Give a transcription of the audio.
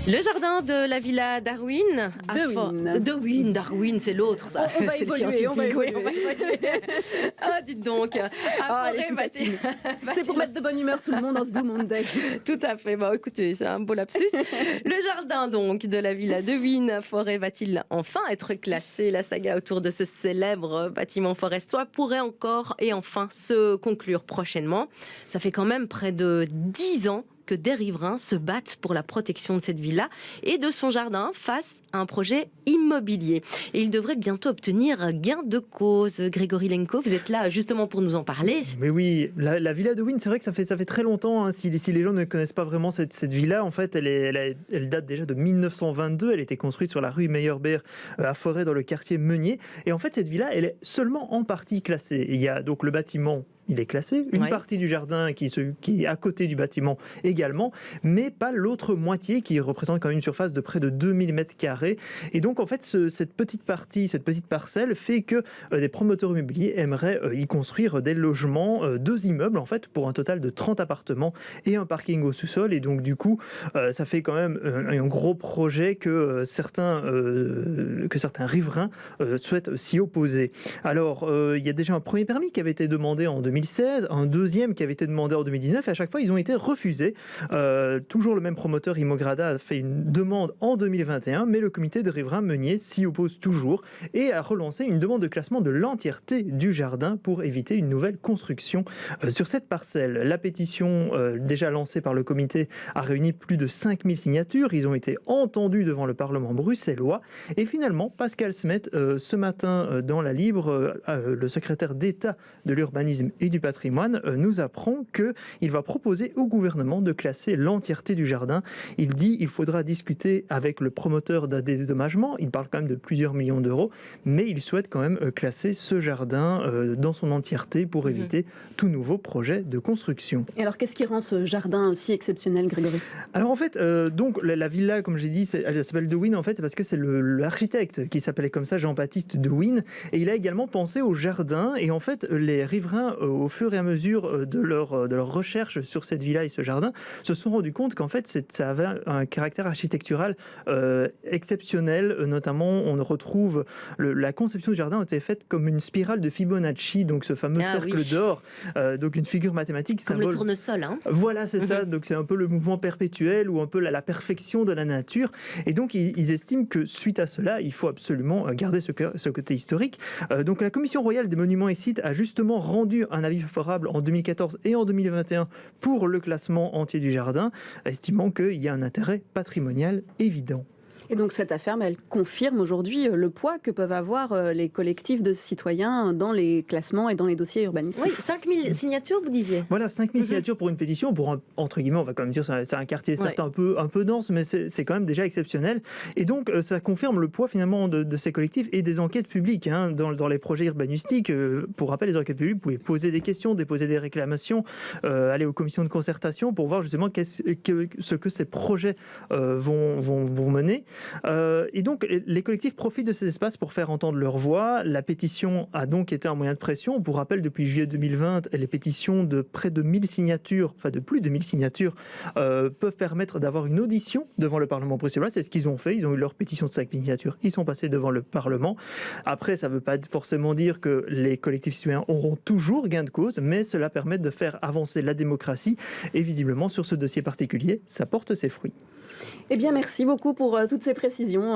Le jardin de la Villa Darwin. Darwin, c'est l'autre. On va évoluer, on va évoluer. Ah, dites donc. C'est pour mettre de bonne humeur tout le monde dans ce Blue Monday. Tout à fait. Bon, écoutez, c'est un beau lapsus. Le jardin donc de la Villa Darwin Forêt va-t-il enfin être classé? La saga autour de ce célèbre bâtiment forestois pourrait encore et enfin se conclure prochainement. Ça fait quand même près de 10 ans que des riverains se battent pour la protection de cette villa et de son jardin face à un projet immobilier. Et ils devraient bientôt obtenir gain de cause. Grégory Lenko, vous êtes là justement pour nous en parler. Mais oui, la Villa Darwin, c'est vrai que ça fait très longtemps. Hein, si les gens ne connaissent pas vraiment cette villa, en fait, elle date déjà de 1922. Elle était construite sur la rue Meyerbeer à Forêt, dans le quartier Meunier. Et en fait, cette villa, elle est seulement en partie classée. Il y a donc le bâtiment. Il est classé, une partie du jardin qui est à côté du bâtiment également, mais pas l'autre moitié qui représente quand même une surface de près de 2000 m². Et donc en fait, cette petite parcelle fait que des promoteurs immobiliers aimeraient y construire des logements, 2 immeubles en fait, pour un total de 30 appartements et un parking au sous-sol. Et donc du coup, ça fait quand même un gros projet que certains riverains souhaitent s'y opposer. Alors, il y a déjà un premier permis qui avait été demandé en 2016, un deuxième qui avait été demandé en 2019, et à chaque fois ils ont été refusés. Toujours le même promoteur, Imograda, a fait une demande en 2021, mais le comité de riverains Meunier s'y oppose toujours et a relancé une demande de classement de l'entièreté du jardin pour éviter une nouvelle construction sur cette parcelle. La pétition déjà lancée par le comité a réuni plus de 5000 signatures. Ils ont été entendus devant le Parlement bruxellois, et finalement Pascal Smet, ce matin dans La Libre, le secrétaire d'État de l'urbanisme et du patrimoine, nous apprend qu'il va proposer au gouvernement de classer l'entièreté du jardin. Il dit qu'il faudra discuter avec le promoteur d'un dédommagement. Il parle quand même de plusieurs millions d'euros, mais il souhaite quand même classer ce jardin dans son entièreté pour éviter tout nouveau projet de construction. Et alors, qu'est-ce qui rend ce jardin si exceptionnel, Grégory? Alors en fait, donc la villa, comme j'ai dit, elle s'appelle Darwin en fait, c'est parce que c'est l'architecte qui s'appelait comme ça, Jean-Baptiste Darwin, et il a également pensé au jardin. Et en fait, les riverains, au fur et à mesure de leur recherche sur cette villa et ce jardin, se sont rendus compte qu'en fait, ça avait un caractère architectural exceptionnel. Notamment, on retrouve la conception du jardin a été faite comme une spirale de Fibonacci, donc ce fameux cercle d'or, donc une figure mathématique. Comme le tournesol, hein. Voilà, c'est ça. Donc c'est un peu le mouvement perpétuel ou un peu la perfection de la nature. Et donc ils estiment que suite à cela, il faut absolument garder ce côté historique. Donc la Commission royale des monuments et sites a justement rendu un avis favorable en 2014 et en 2021 pour le classement entier du jardin, estimant qu'il y a un intérêt patrimonial évident. Et donc cette affaire, elle confirme aujourd'hui le poids que peuvent avoir les collectifs de citoyens dans les classements et dans les dossiers urbanistiques. Oui, 5000 signatures, vous disiez. Voilà, 5000 signatures pour une pétition, pour entre guillemets, on va quand même dire, c'est un quartier certes un peu dense, mais c'est quand même déjà exceptionnel. Et donc ça confirme le poids finalement de ces collectifs et des enquêtes publiques dans les projets urbanistiques. Pour rappel, les enquêtes publiques, vous pouvez poser des questions, déposer des réclamations, aller aux commissions de concertation pour voir justement ce que ces projets vont mener. Et donc les collectifs profitent de ces espaces pour faire entendre leur voix. La pétition a donc été un moyen de pression. Pour rappel, depuis juillet 2020, les pétitions de près de 1000 signatures, enfin de plus de 1000 signatures, peuvent permettre d'avoir une audition devant le Parlement bruxellois. C'est ce qu'ils ont fait. Ils ont eu leur pétition de 5 signatures. Ils sont passés devant le Parlement. Après, ça ne veut pas forcément dire que les collectifs citoyens auront toujours gain de cause, mais cela permet de faire avancer la démocratie. Et visiblement, sur ce dossier particulier, ça porte ses fruits. Eh bien, merci beaucoup pour toutes ces précisions.